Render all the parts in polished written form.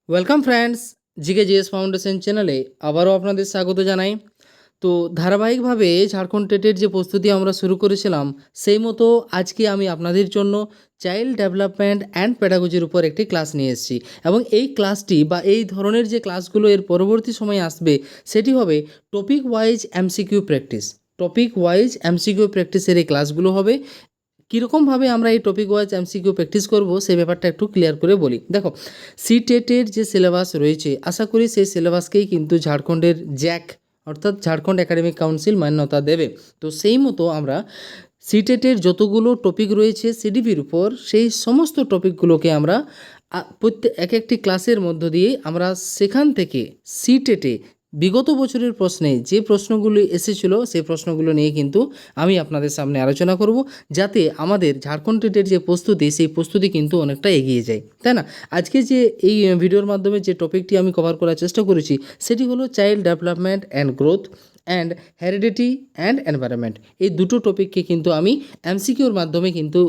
Welcome friends, GK GS foundation চ্যানেলে আবারও আপনাদের স্বাগত জানাই। তো ধারাবাহিকভাবে ঝাড়খণ্ড টেটের যে প্রস্তুতি আমরা শুরু করেছিলাম, সেই মতো আজকে আমি আপনাদের জন্য চাইল্ড ডেভেলপমেন্ট অ্যান্ড প্যাডাগজির উপর একটি ক্লাস নিয়ে এসেছি। এবং এই ক্লাসটি বা এই ধরনের যে ক্লাসগুলো এর পরবর্তী সময়ে আসবে, সেটি হবে topic wise MCQ practice. Topic wise MCQ প্র্যাকটিসের এই ক্লাসগুলো হবে। কীরকমভাবে আমরা এই টপিক ওয়াইজ এমসিকিউ প্র্যাকটিস করব সেই ব্যাপারটা একটু ক্লিয়ার করে বলি। দেখো, সিটেটের যে সিলেবাস রয়েছে, আশা করি সেই সিলেবাসকেই কিন্তু ঝাড়খণ্ডের জ্যাক অর্থাৎ ঝাড়খণ্ড একাডেমিক কাউন্সিল মান্যতা দেবে। তো সেই মতো আমরা সিটেটের যতগুলো টপিক রয়েছে সিডিপির উপর, সেই সমস্ত টপিকগুলোকে আমরা প্রত্যেক একটি ক্লাসের মধ্য দিয়ে আমরা সেখান থেকে সিটেটে বিগত বছরের প্রশ্নে যে প্রশ্নগুলি এসেছিল সেই প্রশ্নগুলো নিয়ে কিন্তু আমি আপনাদের সামনে আলোচনা করব, যাতে আমাদের ঝাড়খণ্ড টেটের যে প্রস্তুতি সেই প্রস্তুতি কিন্তু অনেকটা এগিয়ে যায়, তাই না? আজকে যে এই ভিডিওর মাধ্যমে যে টপিকটি আমি কভার করার চেষ্টা করেছি সেটি হলো child development and growth and heredity and environment. এই দুটো টপিককে কিন্তু আমি এমসিকিউর মাধ্যমে কিন্তু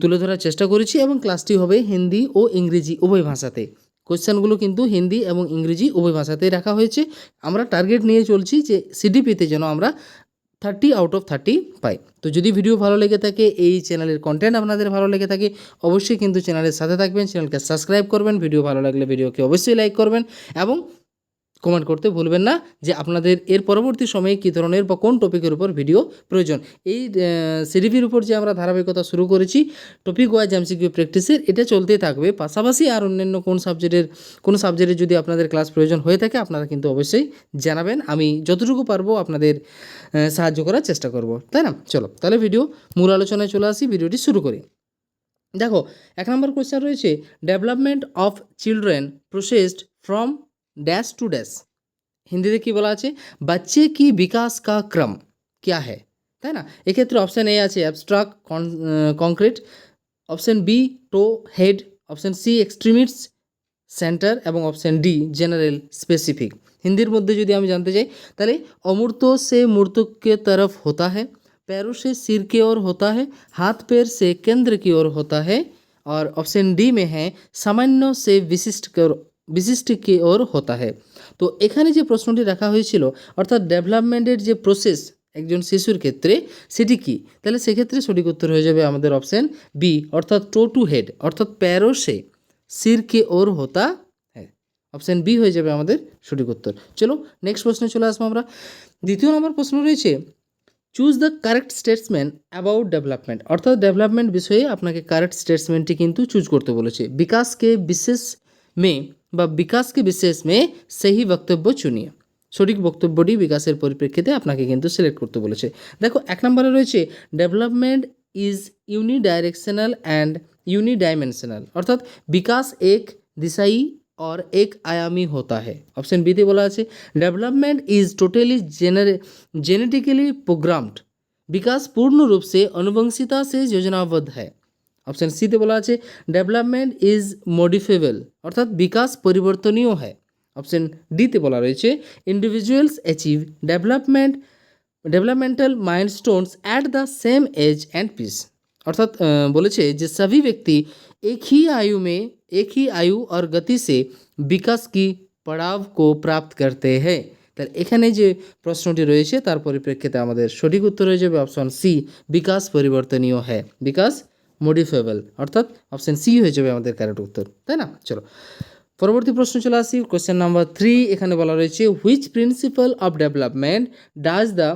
তুলে ধরার চেষ্টা করেছি, এবং ক্লাসটি হবে হিন্দি ও ইংরেজি উভয় ভাষাতে। কোশ্চেনগুলো কিন্তু হিন্দি এবং ইংরেজি উভয় ভাষাতেই রাখা হয়েছে। আমরা টার্গেট নিয়ে চলছি যে সিডিপিতে যেন আমরা 30 আউট অফ 30 পাই। তো যদি ভিডিও ভালো লেগে থাকে, এই চ্যানেলের কন্টেন্ট আপনাদের ভালো লেগে থাকে, অবশ্যই কিন্তু চ্যানেলের সাথে থাকবেন, চ্যানেলকে সাবস্ক্রাইব করবেন, ভিডিও ভালো লাগলে ভিডিওকে অবশ্যই লাইক করবেন, এবং কমেন্ট করতে ভুলবেন না যে আপনাদের এর পরবর্তী সময়ে কী ধরনের বা কোন টপিকের উপর ভিডিও প্রয়োজন। এই সিডিপির উপর যে আমরা ধারাবাহিকতা শুরু করেছি টপিক ওয়াইজ এমসিকিউ প্র্যাকটিসের, এটা চলতেই থাকবে। পাশাপাশি আর অন্যান্য কোন সাবজেক্টের যদি আপনাদের ক্লাস প্রয়োজন হয়ে থাকে, আপনারা কিন্তু অবশ্যই জানাবেন। আমি যতটুকু পারবো আপনাদের সাহায্য করার চেষ্টা করব, তাই না? চলো তাহলে ভিডিও মূল আলোচনায় চলে আসি, ভিডিওটি শুরু করি। দেখো, 1 নম্বর কোয়েশ্চেন রয়েছে, development of children processed from dash to dash. হিন্দিতে কী বলা আছে? বাচ্চে কি বিকাশ কা ক্রম क्या है, তাই না? এক্ষেত্রে অপশান এ আছে অ্যাবস্ট্রাক্ট কংক্রিট, অপশান বি টো হেড, অপশান সি এক্সট্রিমিটস সেন্টার, এবং অপশান ডি জেনারেল স্পেসিফিক। হিন্দির মধ্যে যদি আমি জানতে চাই, তাহলে अमूर्त से मूर्त के तरफ होता है, पैरों से सिर की ओर होता है, हाथ पैर से केंद्र की ओर होता है, और ऑप्शन डी में है सामान्य से विशिष्ट की ओर होता है। তো এখানে যে প্রশ্নটি রাখা হয়েছিল, অর্থাৎ ডেভেলপমেন্টের যে প্রসেস একজন শিশুর ক্ষেত্রে, সেটি কি? তাহলে সেক্ষেত্রে সঠিক উত্তর হয়ে যাবে আমাদের অপশান বি, অর্থাৎ টো টু হেড, অর্থাৎ প্যারো সে সির কে ওর হতা হ্যাঁ। অপশান বি হয়ে যাবে আমাদের সঠিক উত্তর। চলো নেক্সট প্রশ্নে চলে আসবো আমরা। দ্বিতীয় নম্বর প্রশ্ন রয়েছে, choose the correct statement about development, অর্থাৎ ডেভেলপমেন্ট বিষয়ে আপনাকে কারেক্ট স্টেটসমেন্টটি কিন্তু চুজ করতে বলেছে। বিকাশকে বিশেষ মে বা বিকাশকে বিশেষ মে সেই বক্তব্য চুনিয়ে, সঠিক বক্তব্যটি বিকাশের পরিপ্রেক্ষিতে আপনাকে কিন্তু সিলেক্ট করতে বলেছে। দেখো, 1 নম্বরে রয়েছে ডেভেলপমেন্ট ইজ यूनिडायरेक्शनल एंड यूनिडायमेंशनल, अर्थात विकास एक दिशाई और एक आयामी होता है। ऑप्शन बी তে বলা আছে development is totally genetically programmed, विकास पूर्ण रूप से अनुवंशिकता से योजनाबद्ध है। ऑप्शन सी তে বলা আছে डेवलपमेंट इज मॉडिफेबल, अर्थात विकास परिवर्तनीय है। ऑप्शन डी তে বলা রয়েছে individuals achieve developmental milestones at the same age and pace, अर्थात বলেছে যে सभी व्यक्ति एक ही आयु और गति से विकास की पड़ाव को प्राप्त करते हैं। তাহলে এখানে যে প্রশ্নটি রয়েছে তার পরিপ্রেক্ষিতে আমাদের সঠিক উত্তর হয়ে যাবে অপশন সি, বিকাশ পরিবর্তনীয় হ্যাঁ, বিকাশ মডিফেবল, অর্থাৎ অপশন সি হয়ে যাবে আমাদের কারেক্ট উত্তর, তাই না? চলো পরবর্তী প্রশ্ন চলে আসি, কোয়েশ্চেন নাম্বার 3। এখানে বলা রয়েছে which principal of development does the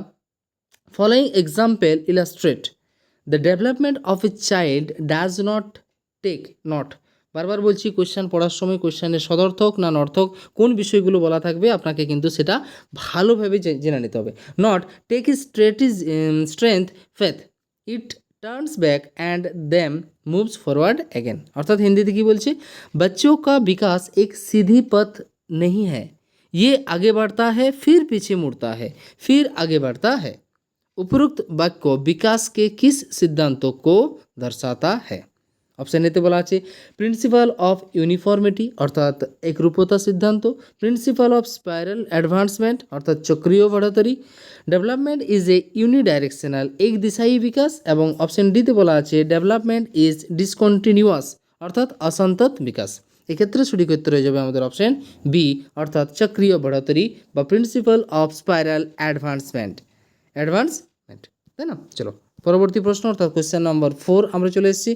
following example illustrate the development of a child does not take not, বারবার বলছি কোশ্চেন পড়ার সময় কোশ্চেনের সদর্থক না নর্থক কোন বিষয়গুলো বলা থাকবে আপনাকে কিন্তু সেটা ভালোভাবে জেনে নিতে হবে। Not take is strength faith, it turns back and them moves forward again, অর্থাৎ হিন্দিতে কি বলছে, बच्चों का विकास एक सीधी पथ नहीं है, ये आगे बढ़ता है फिर पीछे मुड़ता है फिर आगे बढ़ता है। उपरोक्त वाक्य विकास के किस सिद्धांतों को दर्शाता है? ऑप्शन एते बोला আছে प्रिंसिपल ऑफ यूनिफॉर्मिटी, अर्थात एकरूपता सिद्धांत, प्रिंसिपल ऑफ स्पाइरल एडवांसमेंट, अर्थात चक्रीय बढ़ोतरी, डेवलपमेंट इज ए यूनिडायरेक्शनल एक दिशाई विकास, এবং অপশন ডি তে বলা আছে डेवलपमेंट इज डिसकंटिन्यूअस, अर्थात असंतत विकास। এক্ষেত্রে সঠিক উত্তর হয়ে যাবে আমাদের অপশন বি, অর্থাৎ চক্রীয় বড়োতরি বা প্রিন্সিপাল অফ স্পাইরাল অ্যাডভান্সমেন্ট, তাই না? চলো পরবর্তী প্রশ্ন অর্থাৎ কোয়েশ্চেন নম্বর 4 আমরা চলে এসেছি।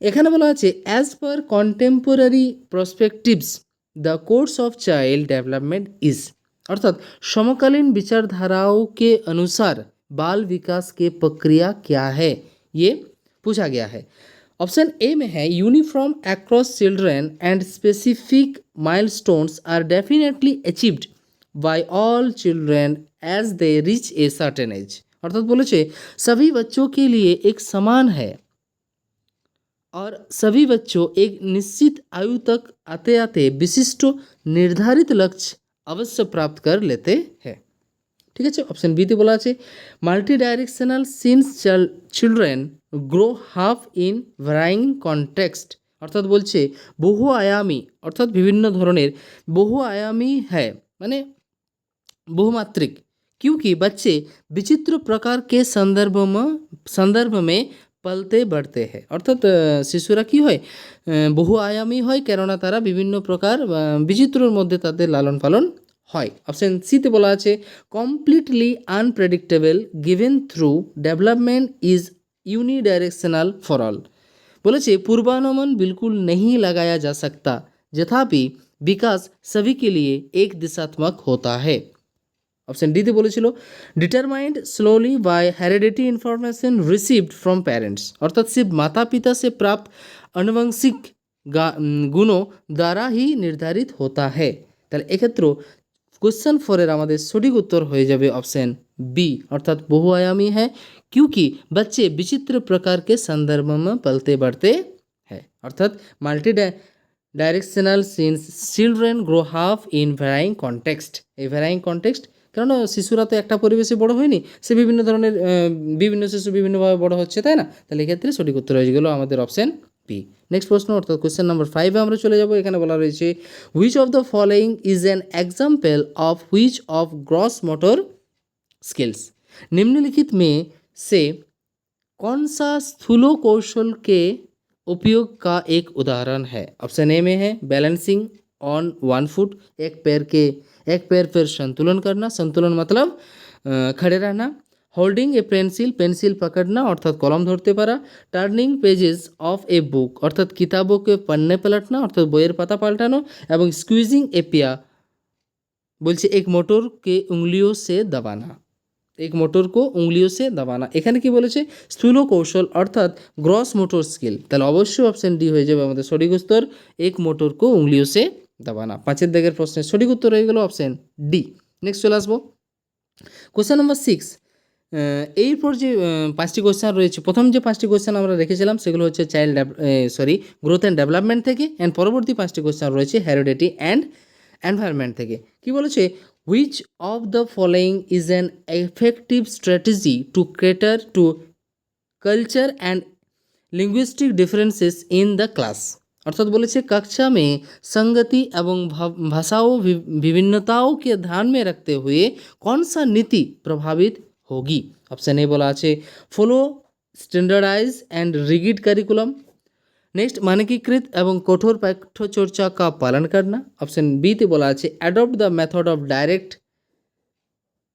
এখানে বলা আছে as per contemporary perspectives the course of child development is, अर्थात समकालीन विचारधाराओं के अनुसार बाल विकास की प्रक्रिया क्या है, ये पूछा गया है। ऑप्शन ए में है uniform across children and specific milestones are definitely achieved by all children as they reach a certain age, अर्थात बोले सभी बच्चों के लिए एक समान है और सभी बच्चों एक निश्चित आयु तक आते आते विशिष्ट निर्धारित लक्ष्य अवश्य प्राप्त कर लेते हैं। ठीक है, ऑप्शन बी ते बोला है multi directional since children grow half in varying context, অর্থাৎ বলছে বহু আয়ামী, অর্থাৎ বিভিন্ন ধরনের বহু আয়ামী है মানে बहुमात्रिक, क्योंकि बच्चे विचित्र प्रकार के संदर्भ में পালতে বাড়তে হয়, অর্থাৎ শিশুরা কী হয় বহু আয়ামী হয় কেননা তারা বিভিন্ন প্রকার বিচিত্রর মধ্যে তাদের লালন পালন হয়। অপশন সিতে বলা আছে completely unpredictable given through development is unidirectional for all, बोले पूर्वानुमान बिल्कुल नहीं लगाया जा सकता तथापि विकास सभी के लिए एक दिशात्मक होता है। ऑप्शन डी ते बोलेছিল determined slowly by heredity information received from parents, अर्थात सिर्फ माता पिता से प्राप्त आनुवंशिक गुणों द्वारा ही निर्धारित होता है। তাহলে এক্ষেত্রে क्वेश्चन 4 এর আমাদের সঠিক উত্তর হয়ে যাবে অপশন बी, अर्थात बहुआयामी है क्योंकि बच्चे विचित्र प्रकार के संदर्भ में पलते बढ़ते हैं, अर्थात multi directional since children grow half in varying context, এই ভ্যারাইং কনটেক্সট কেননা শিশুরা তো একটা পরিবেশে বড় হয়নি, সে বিভিন্ন ধরনের বিভিন্ন শিশু বিভিন্নভাবে বড় হচ্ছে, তাই না? তাহলে এক্ষেত্রে সঠিক উত্তর হয়ে গেল আমাদের অপশন বি। নেক্সট প্রশ্ন অর্থাৎ কোয়েশ্চেন নাম্বার 5 আমরা চলে যাব। এখানে বলা রয়েছে which of the following is an example of which of gross motor skills, निम्नलिखित में से कौन सा स्थूल कौशल के उपयोग का एक उदाहरण है। ऑप्शन ए में है बैलेंसिंग ऑन वन फुट, एक पैर पर संतुलन करना, संतुलन मतलब खड़े रहना, होल्डिंग ए पेंसिल पकड़ना अर्थात कलम धरते पारा, turning pages of a book अर्थात किताबों के पन्ने पलटना अर्थात বইয়ের পাতা পাল্টানো, এবং स्क्वीजिंग ए पिया बोलছে एक मोटर के उंगलियों से दबाना, एक मोटर को उंगलियों से दबाना। এখানে কি বলেছে স্থূল কৌশল অর্থাৎ গ্রস মোটর স্কিল, তাহলে অবশ্যই অপশন ডি হয়ে যাবে আমাদের সঠিক উত্তর एक मोटर को उंगलियों से दबाना। 5 দাগের প্রশ্নের সঠিক উত্তর হয়ে গেল অপশন ডি। নেক্সট চলে আসবো কোশ্চেন নাম্বার 6। এরপর যে 5টি কোশ্চেন রয়েছে, প্রথম যে 5টি কোশ্চেন আমরা রেখেছিলাম সেগুলো হচ্ছে গ্রোথ অ্যান্ড ডেভেলপমেন্ট থেকে, অ্যান্ড পরবর্তী 5টি কোশ্চেন রয়েছে হেরিডিটি অ্যান্ড এনভায়রনমেন্ট থেকে। কি বলেছে which of the following is an effective strategy to cater to culture and linguistic differences in the class, अर्थात बोले कक्षा में संगति एवं भाषाओं विभिन्नताओं के ध्यान में रखते हुए कौन सा नीति प्रभावित होगी। ऑप्शन ए बोला है follow standardise and rigid curriculum, next मानकीकृत एवं कठोर पाठ्यचर्चा का पालन करना। ऑप्शन बी ते बोला है adopt the method of direct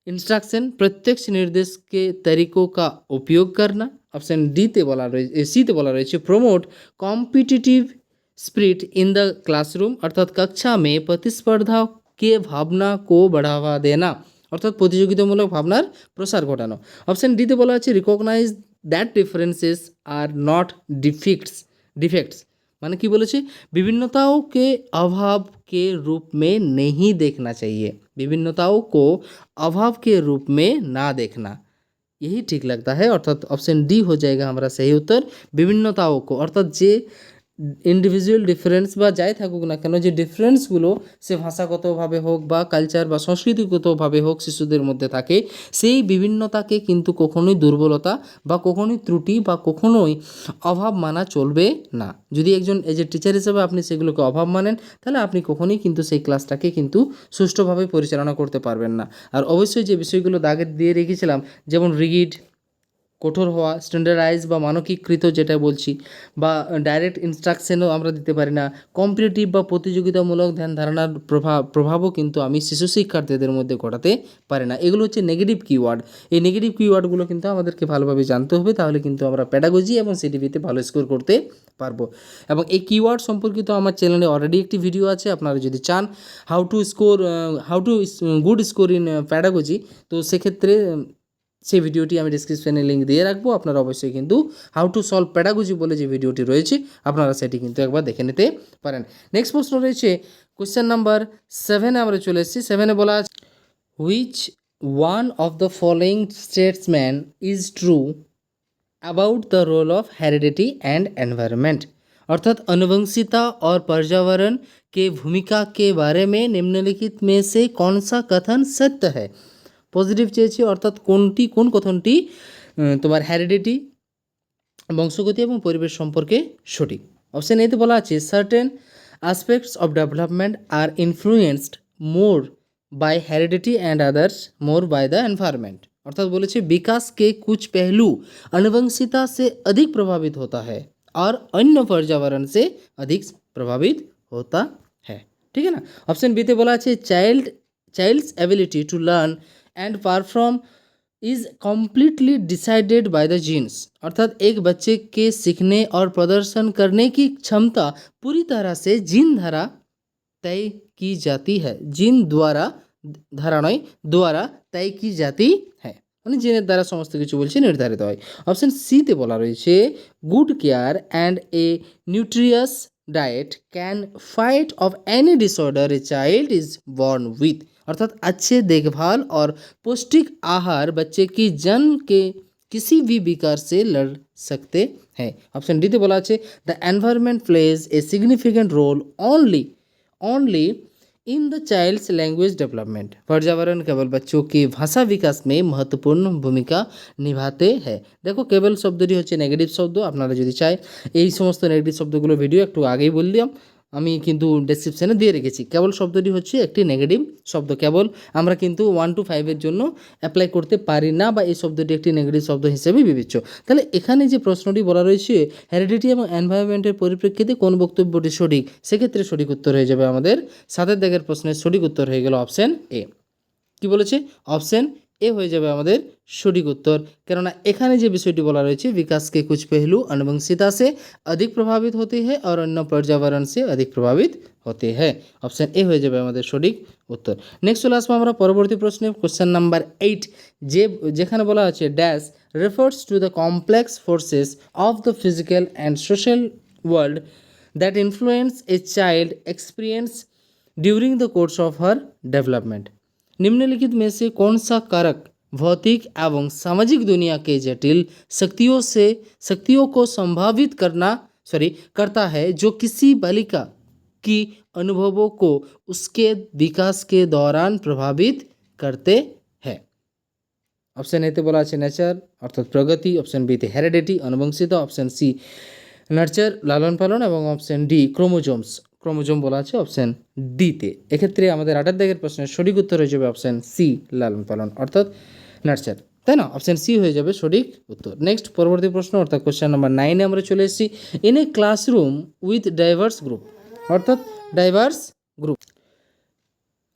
instruction, प्रत्यक्ष निर्देश के तरीकों का उपयोग करना। ऑप्शन डी ते बोला रही सी ते बोला रही promote competitive spirit in the classroom, अर्थात कक्षा में प्रतिस्पर्धा के भावना को बढ़ावा देना अर्थात प्रतियोगितामूलक भावनार प्रसार घटानो। ऑप्शन डी ते बोला है recognise that differences are not defects, माने कि बोले विभिन्नताओं के अभाव के रूप में नहीं देखना चाहिए, विभिन्नताओं को अभाव के रूप में ना देखना, यही ठीक लगता है, अर्थात ऑप्शन डी हो जाएगा हमारा सही उत्तर। विभिन्नताओं को अर्थात जे ইন্ডিভিজুয়াল ডিফারেন্স বা যাই থাকুক না কেন যে ডিফারেন্সগুলো সে ভাষাগতভাবে হোক বা কালচার বা সংস্কৃতিগতভাবে হোক শিশুদের মধ্যে থাকে, সেই বিভিন্নতাকে কিন্তু কখনোই দুর্বলতা বা কখনোই ত্রুটি বা কখনোই অভাব মানা চলবে না। যদি একজন এজ এ টিচার হিসেবে আপনি সেগুলোকে অভাব মানেন তাহলে আপনি কখনোই কিন্তু সেই ক্লাসটাকে কিন্তু সুষ্ঠুভাবে পরিচালনা করতে পারবেন না। আর অবশ্যই যে বিষয়গুলো দাগে দিয়ে রেখেছিলাম যেমন রিগিড কঠোর হওয়া, স্ট্যান্ডার্ডাইজ বা মানকীকৃত যেটা বলছি, বা ডাইরেক্ট ইনস্ট্রাকশনও আমরা দিতে পারি না। কম্পিটিটিভ বা প্রতিযোগিতামূলক ধ্যান ধারণার প্রভাবও কিন্তু আমি শিশু শিক্ষার্থীদের মধ্যে ঘটাতে পারি না। এগুলো হচ্ছে নেগেটিভ কিওয়ার্ড। এই নেগেটিভ কিওয়ার্ডগুলো কিন্তু আমাদেরকে ভালোভাবে জানতে হবে, তাহলে কিন্তু আমরা প্যাডাগজি এবং সিটিভিতে ভালো স্কোর করতে পারবো। এবং এই কিওয়ার্ড সম্পর্কিত আমার চ্যানেলে অলরেডি একটি ভিডিও আছে, আপনারা যদি চান how to good score in pedagogy, তো সেক্ষেত্রে সেই ভিডিওটি আমি ডিসক্রিপশনে লিঙ্ক দিয়ে রাখবো। আপনারা অবশ্যই কিন্তু হাউ টু সলভ প্যাডাগজি বলে যে ভিডিওটি রয়েছে, আপনারা সেটি কিন্তু একবার দেখে নিতে পারেন। নেক্সট প্রশ্ন রয়েছে কোয়েশ্চেন নাম্বার 7-এ আমরা চলে এসেছি। 7-এ বলা আছে which one of the following স্টেটসম্যান is true about the role of heredity and environment, अर्थात अनुवंशिकता और पर्यावरण के भूमिका के बारे में निम्नलिखित में से कौन सा कथन सत्य है। पॉजिटिव চেয়েছি, অর্থাৎ কোন কথনটি তোমার হেরিডিটি, বংশগতি এবং পরিবেশ সম্পর্কে সঠিক। অপশন এতে বলা আছে certain aspects of development are influenced more by heredity and others more by the environment, अर्थात बोले विकास के कुछ पहलू अनुवंशिकता से अधिक प्रभावित होता है और अन्य पर्यावरण से अधिक प्रभावित होता है। ठीक है ना। ऑप्शन बी ते बोला है child's ability to learn and perform is completely decided by the genes, अर्थात एक बच्चे के सीखने और प्रदर्शन करने की क्षमता पूरी तरह से जीन द्वारा तय की जाती है, जीन द्वारा ধারা নয় দ্বারা তয় কি জাতি হ্যাঁ, মানে জিনের দ্বারা সমস্ত কিছু বলছে নির্ধারিত হয়। অপশন সিতে বলা রয়েছে good care and a nutritious diet can fight of any disorder a child is born with, अर्थात अच्छे देखभाल और पौष्टिक आहार बच्चे की जन्म के किसी भी विकार से लड़ सकते हैं। ऑप्शन डी ते बोला है the environment plays a significant role only in the child's language development, पर्यावरण केवल बच्चों की भाषा विकास में महत्वपूर्ण भूमिका निभाते हैं। देखो केवल शब्दটি হচ্ছে নেগেটিভ শব্দ, আপনারা যদি চাই এই সমস্ত নেগেটিভ শব্দগুলো ভিডিও একটু আগেই বললাম, আমি কিন্তু ডেসক্রিপশানে দিয়ে রেখেছি। কেবল শব্দটি হচ্ছে একটি নেগেটিভ শব্দ, কেবল আমরা কিন্তু 1 to 5-এর জন্য অ্যাপ্লাই করতে পারি না, বা এই শব্দটি একটি নেগেটিভ শব্দ হিসেবে বিবেচ্য। তাহলে এখানে যে প্রশ্নটি বলা রয়েছে হেরিডিটি এবং এনভায়রনমেন্টের পরিপ্রেক্ষিতে কোন বক্তব্যটি সঠিক, সেক্ষেত্রে সঠিক উত্তর হয়ে যাবে আমাদের 7-এর দাগের প্রশ্নের সঠিক উত্তর হয়ে গেল অপশন এ। কি বলেছে? অপশন এ হয়ে যাবে আমাদের সঠিক উত্তর, কেননা এখানে যে বিষয়টি বলা রয়েছে विकास के कुछ पहलू अनुवंशिकता से अधिक प्रभावित होते हैं और अन्य पर्यावरण से अधिक प्रभावित होते हैं। অপশন এ হয়ে যাবে আমাদের সঠিক উত্তর। নেক্সট চলে আসবো আমরা পরবর্তী প্রশ্নে, কোশ্চেন নাম্বার 8, যেখানে বলা আছে dash refers to the complex forces of the physical and social world that influence a child experience during the course of her development, निम्नलिखित में से कौन सा कारक भौतिक एवं सामाजिक दुनिया के जटिल शक्तियों को संभावित करता है जो किसी बालिका की अनुभवों को उसके विकास के दौरान प्रभावित करते हैं। ऑप्शन ए ते बोला है नेचर अर्थात प्रगति, ऑप्शन बी ते हेरिडिटी अनुवंशिकता, ऑप्शन सी नार्चार लालन पालन এবং অপশন ডি ক্রোমোজোম বলা আছে অপশন ডিতে। এক্ষেত্রে আমাদের 8-এর দাগের প্রশ্নের সঠিক উত্তর হয়ে যাবে অপশন সি লালন পালন অর্থাৎ নার্চার, তাই না? অপশন সি হয়ে যাবে সঠিক উত্তর। নেক্সট পরবর্তী প্রশ্ন অর্থাৎ কোশ্চেন নাম্বার 9-এ আমরা চলে এসেছি। In a classroom with diverse group, অর্থাৎ diverse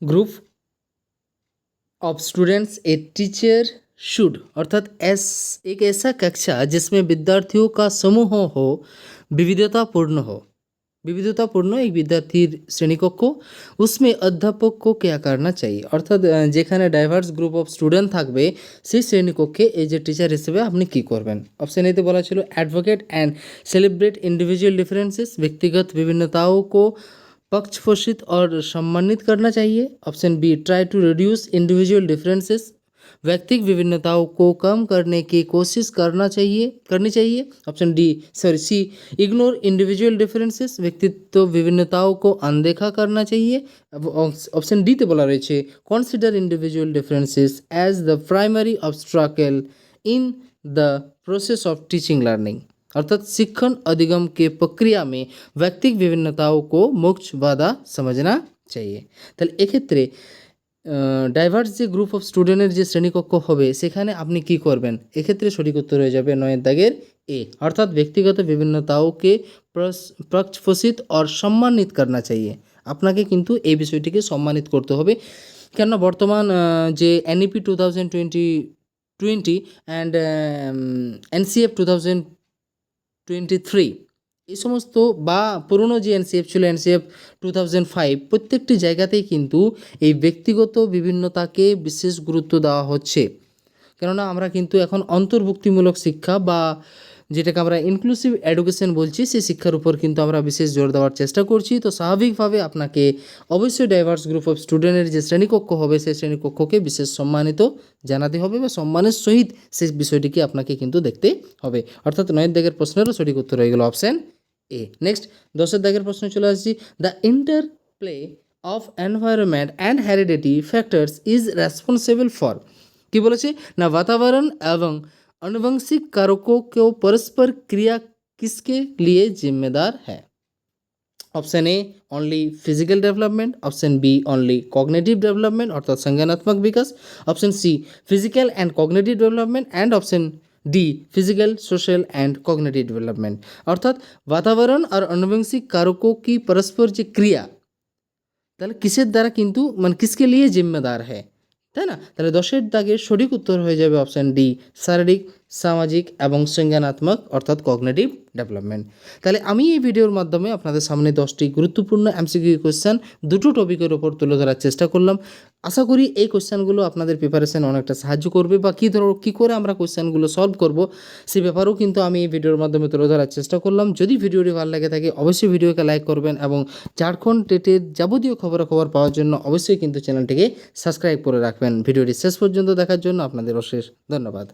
group of students a teacher should, अर्थात एक ऐसा कक्षा जिसमें विद्यार्थियों का समूह हो विविधतापूर्ण एक विद्यार्थीर श्रेणीकक्ष, उसमें अध्यापक को क्या करना चाहिए, अर्थात যেখানে ডাইভার্স গ্রুপ অফ স্টুডেন্ট থাকবে সেই শ্রেণীকক্ষে এই যে টিচার হিসেবে আপনি কী করবেন। অপশন এতে বলা ছিল advocate and celebrate individual differences, व्यक्तिगत विभिन्नताओं को पक्षपोषित और सम्मानित करना चाहिए। Option B try to reduce individual differences, व्यक्तिगत विभिन्नताओं को कम करने की कोशिश करनी चाहिए। Option C ignore individual differences, व्यक्तित्व विभिन्नताओं को अनदेखा करना चाहिए। ऑप्शन डी ते बोला रही है consider individual differences as the primary obstacle in the process of teaching learning, अर्थात शिक्षण अधिगम के प्रक्रिया में व्यक्तिगत विभिन्नताओं को मुख्य बाधा समझना चाहिए। তাহলে এক্ষেত্রে ডাইভার্স যে গ্রুপ অফ স্টুডেন্টের যে শ্রেণীকক্ষ হবে সেখানে আপনি কি করবেন? এক্ষেত্রে সঠিক উত্তর হয়ে যাবে 9 দাগের এ, অর্থাৎ ব্যক্তিগত বিভিন্নতাओं के প্রস্ফুটিত और সম্মানিত करना चाहिए। আপনাকে কিন্তু এই বিষয়টিকে সম্মানিত করতে হবে। কেননা বর্তমান যে এনইপি 2020 অ্যান্ড এনসিএফ 2023 এই সমস্ত বা পুরনো যে এনসিএফ ছিল এনসিএফ 2005 প্রত্যেকটি জায়গাতেই কিন্তু এই ব্যক্তিগত বিভিন্নতাকে বিশেষ গুরুত্ব দেওয়া হচ্ছে। কেননা আমরা কিন্তু এখন অন্তর্ভুক্তিমূলক শিক্ষা বা যেটাকে আমরা ইনক্লুসিভ এডুকেশন বলছি সেই শিক্ষার উপর কিন্তু আমরা বিশেষ জোর দেওয়ার চেষ্টা করছি। তো স্বাভাবিকভাবে আপনাকে অবশ্যই ডাইভার্স গ্রুপ অফ স্টুডেন্টের যে শ্রেণীকক্ষ হবে সেই শ্রেণীকক্ষকে বিশেষ সম্মানিত জানাতে হবে বা সম্মানের সহিত সেই বিষয়টিকে আপনাকে কিন্তু দেখতে হবে। অর্থাৎ 9 দাগের প্রশ্নেরও সঠিক উত্তর হয়ে গেল অপশান এ। নেক্সট 10 দাগের প্রশ্নে চলে আসছি। The interplay of environment and heredity factors is responsible for, কি বলেছে না वातावरण एवं आनुवंशिक कारकों को परस्पर क्रिया किसके लिए जिम्मेदार है? Option A only physical development, option B only cognitive development अर्थात संज्ञानात्मक विकास, option C physical and cognitive development and option D physical social and cognitive development. अर्थात वातावरण और आनुवंशिक कारकों की परस्पर जो क्रिया তাহলে কিসের দ্বারা কিন্তু মানে কিসকে লিয়ে জিম্মেদার হ্যাঁ, তাই না? তাহলে 10 দাগের সঠিক উত্তর হয়ে যাবে অপশান ডি শারীরিক সামাজিক এবং সংজ্ঞানাত্মক অর্থাৎ কগনিটিভ ডেভেলপমেন্ট। তাহলে আমি এই ভিডিওর মাধ্যমে আপনাদের সামনে 10টি গুরুত্বপূর্ণ এমসিকিউ কোশ্চেন দুটো টপিকের ওপর তুলে ধরার চেষ্টা করলাম। আশা করি এই কোশ্চেনগুলো আপনাদের প্রিপারেশন অনেকটা সাহায্য করবে বা কী করে আমরা কোশ্চেনগুলো সলভ করব সে ব্যাপারেও কিন্তু আমি এই ভিডিওর মাধ্যমে তুলে ধরার চেষ্টা করলাম। যদি ভিডিওটি ভালো লাগে থাকে অবশ্যই ভিডিওকে লাইক করবেন এবং ঝাড়খণ্ড টেটের যাবতীয় খবরাখবর পাওয়ার জন্য অবশ্যই কিন্তু চ্যানেলটিকে সাবস্ক্রাইব করে রাখবেন। ভিডিওটি শেষ পর্যন্ত দেখার জন্য আপনাদের অশেষ ধন্যবাদ।